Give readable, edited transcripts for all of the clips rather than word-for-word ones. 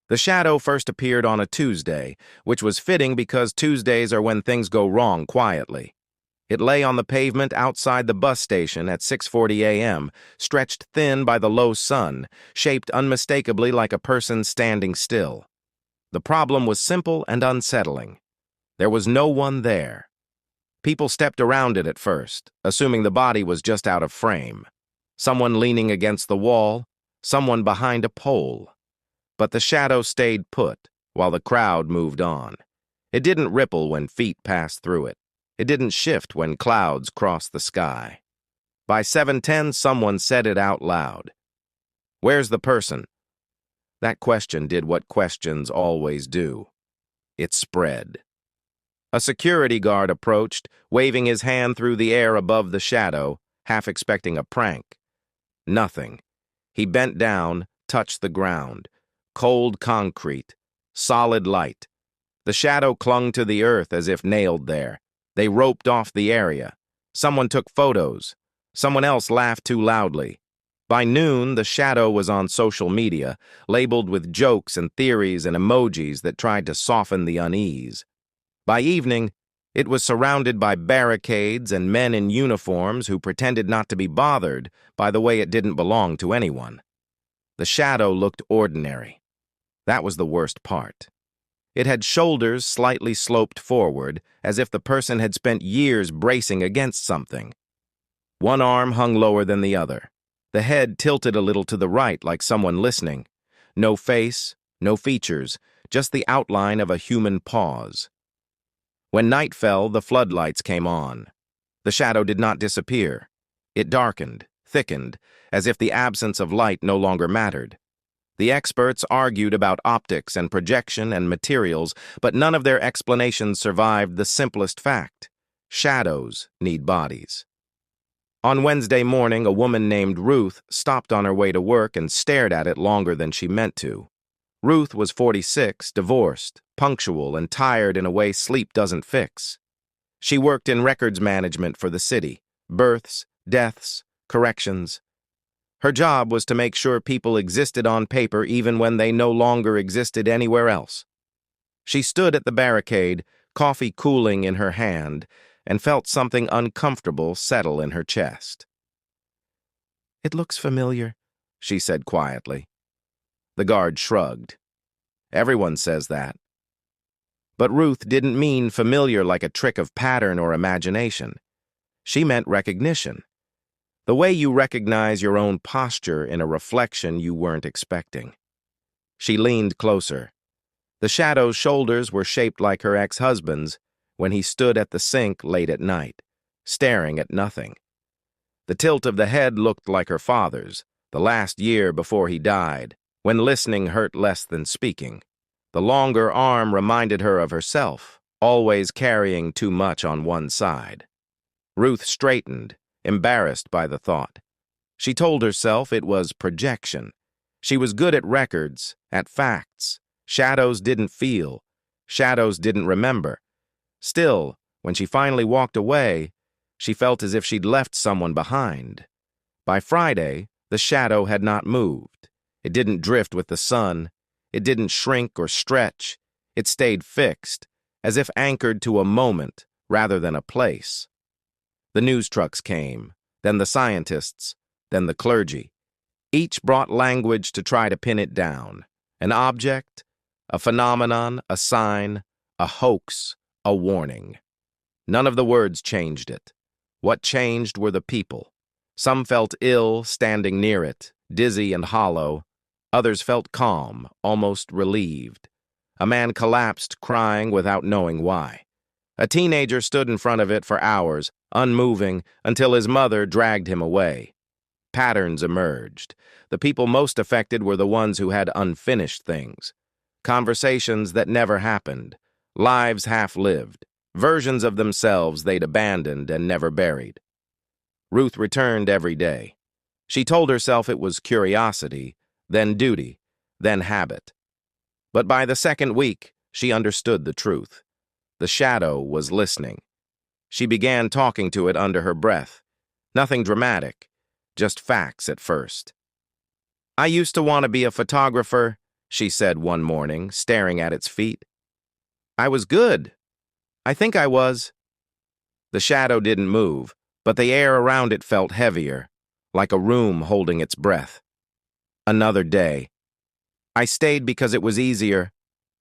The shadow first appeared on a Tuesday, which was fitting because Tuesdays are when things go wrong quietly. It lay on the pavement outside the bus station at 6:40 a.m., stretched thin by the low sun, shaped unmistakably like a person standing still. The problem was simple and unsettling. There was no one there. People stepped around it at first, assuming the body was just out of frame. Someone leaning against the wall, someone behind a pole. But the shadow stayed put, while the crowd moved on. It didn't ripple when feet passed through it. It didn't shift when clouds crossed the sky. By 7:10, someone said it out loud. "Where's the person?" That question did what questions always do. It spread. A security guard approached, waving his hand through the air above the shadow, half expecting a prank. Nothing. He bent down, touched the ground. Cold concrete. Solid light. The shadow clung to the earth as if nailed there. They roped off the area. Someone took photos. Someone else laughed too loudly. By noon, the shadow was on social media, labeled with jokes and theories and emojis that tried to soften the unease. By evening, it was surrounded by barricades and men in uniforms who pretended not to be bothered by the way it didn't belong to anyone. The shadow looked ordinary. That was the worst part. It had shoulders slightly sloped forward, as if the person had spent years bracing against something. One arm hung lower than the other. The head tilted a little to the right like someone listening. No face, no features, just the outline of a human pause. When night fell, the floodlights came on. The shadow did not disappear. It darkened, thickened, as if the absence of light no longer mattered. The experts argued about optics and projection and materials, but none of their explanations survived the simplest fact. Shadows need bodies. On Wednesday morning, a woman named Ruth stopped on her way to work and stared at it longer than she meant to. Ruth was 46, divorced, punctual, and tired in a way sleep doesn't fix. She worked in records management for the city, births, deaths, corrections. Her job was to make sure people existed on paper even when they no longer existed anywhere else. She stood at the barricade, coffee cooling in her hand, and felt something uncomfortable settle in her chest. "It looks familiar," she said quietly. The guard shrugged. Everyone says that. But Ruth didn't mean familiar like a trick of pattern or imagination. She meant recognition. The way you recognize your own posture in a reflection you weren't expecting. She leaned closer. The shadow's shoulders were shaped like her ex-husband's when he stood at the sink late at night, staring at nothing. The tilt of the head looked like her father's, the last year before he died, when listening hurt less than speaking. The longer arm reminded her of herself, always carrying too much on one side. Ruth straightened, embarrassed by the thought. She told herself it was projection. She was good at records, at facts. Shadows didn't feel. Shadows didn't remember. Still, when she finally walked away, she felt as if she'd left someone behind. By Friday, the shadow had not moved. It didn't drift with the sun. It didn't shrink or stretch. It stayed fixed, as if anchored to a moment rather than a place. The news trucks came, then the scientists, then the clergy. Each brought language to try to pin it down. An object, a phenomenon, a sign, a hoax, a warning. None of the words changed it. What changed were the people. Some felt ill standing near it, dizzy and hollow. Others felt calm, almost relieved. A man collapsed, crying without knowing why. A teenager stood in front of it for hours, unmoving, until his mother dragged him away. Patterns emerged. The people most affected were the ones who had unfinished things. Conversations that never happened. Lives half-lived. Versions of themselves they'd abandoned and never buried. Ruth returned every day. She told herself it was curiosity, then duty, then habit. But by the second week, she understood the truth. The shadow was listening. She began talking to it under her breath. Nothing dramatic, just facts at first. "I used to want to be a photographer," she said one morning, staring at its feet. I was good. I think I was. The shadow didn't move, but the air around it felt heavier, like a room holding its breath. Another day. I stayed because it was easier.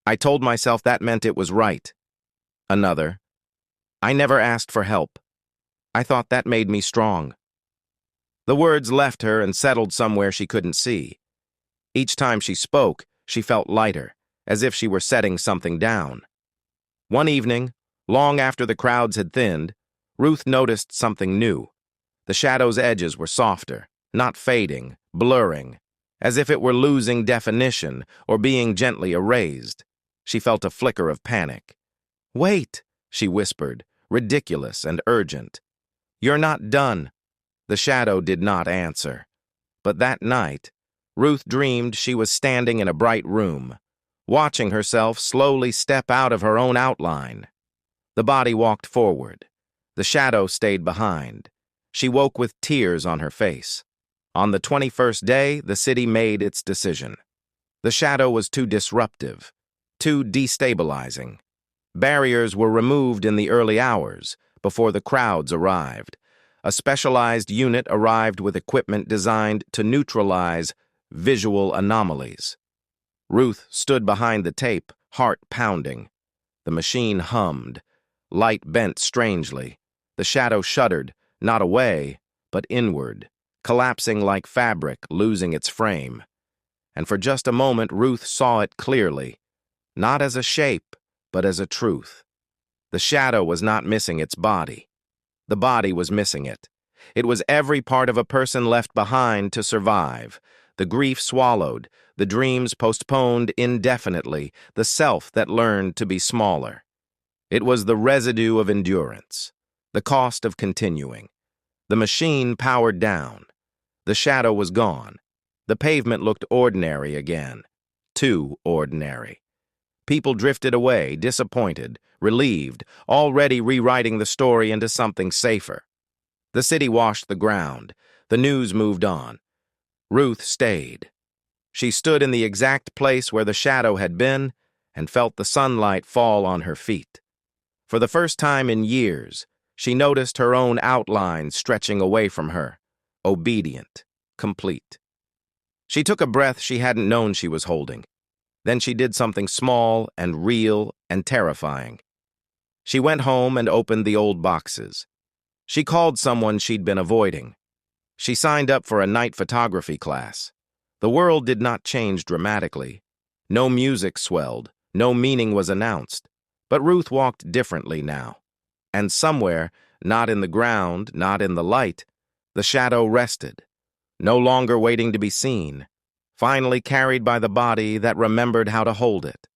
I told myself that meant it was right. Another. I never asked for help. I thought that made me strong. The words left her and settled somewhere she couldn't see. Each time she spoke, she felt lighter, as if she were setting something down. One evening, long after the crowds had thinned, Ruth noticed something new. The shadow's edges were softer, not fading, blurring, as if it were losing definition or being gently erased. She felt a flicker of panic. "Wait," she whispered, ridiculous and urgent. "You're not done." The shadow did not answer. But that night, Ruth dreamed she was standing in a bright room, watching herself slowly step out of her own outline. The body walked forward. The shadow stayed behind. She woke with tears on her face. On the 21st day, the city made its decision. The shadow was too disruptive, too destabilizing. Barriers were removed in the early hours, before the crowds arrived. A specialized unit arrived with equipment designed to neutralize visual anomalies. Ruth stood behind the tape, heart pounding. The machine hummed. Light bent strangely. The shadow shuddered, not away, but inward, collapsing like fabric, losing its frame. And for just a moment, Ruth saw it clearly, not as a shape, but as a truth. The shadow was not missing its body. The body was missing it. It was every part of a person left behind to survive, the grief swallowed, the dreams postponed indefinitely, the self that learned to be smaller. It was the residue of endurance, the cost of continuing. The machine powered down. The shadow was gone. The pavement looked ordinary again. Too ordinary. People drifted away, disappointed, relieved, already rewriting the story into something safer. The city washed the ground. The news moved on. Ruth stayed. She stood in the exact place where the shadow had been and felt the sunlight fall on her feet. For the first time in years, she noticed her own outline stretching away from her, obedient, complete. She took a breath she hadn't known she was holding. Then she did something small and real and terrifying. She went home and opened the old boxes. She called someone she'd been avoiding. She signed up for a night photography class. The world did not change dramatically. No music swelled, no meaning was announced. But Ruth walked differently now. And somewhere, not in the ground, not in the light, the shadow rested, no longer waiting to be seen, finally carried by the body that remembered how to hold it.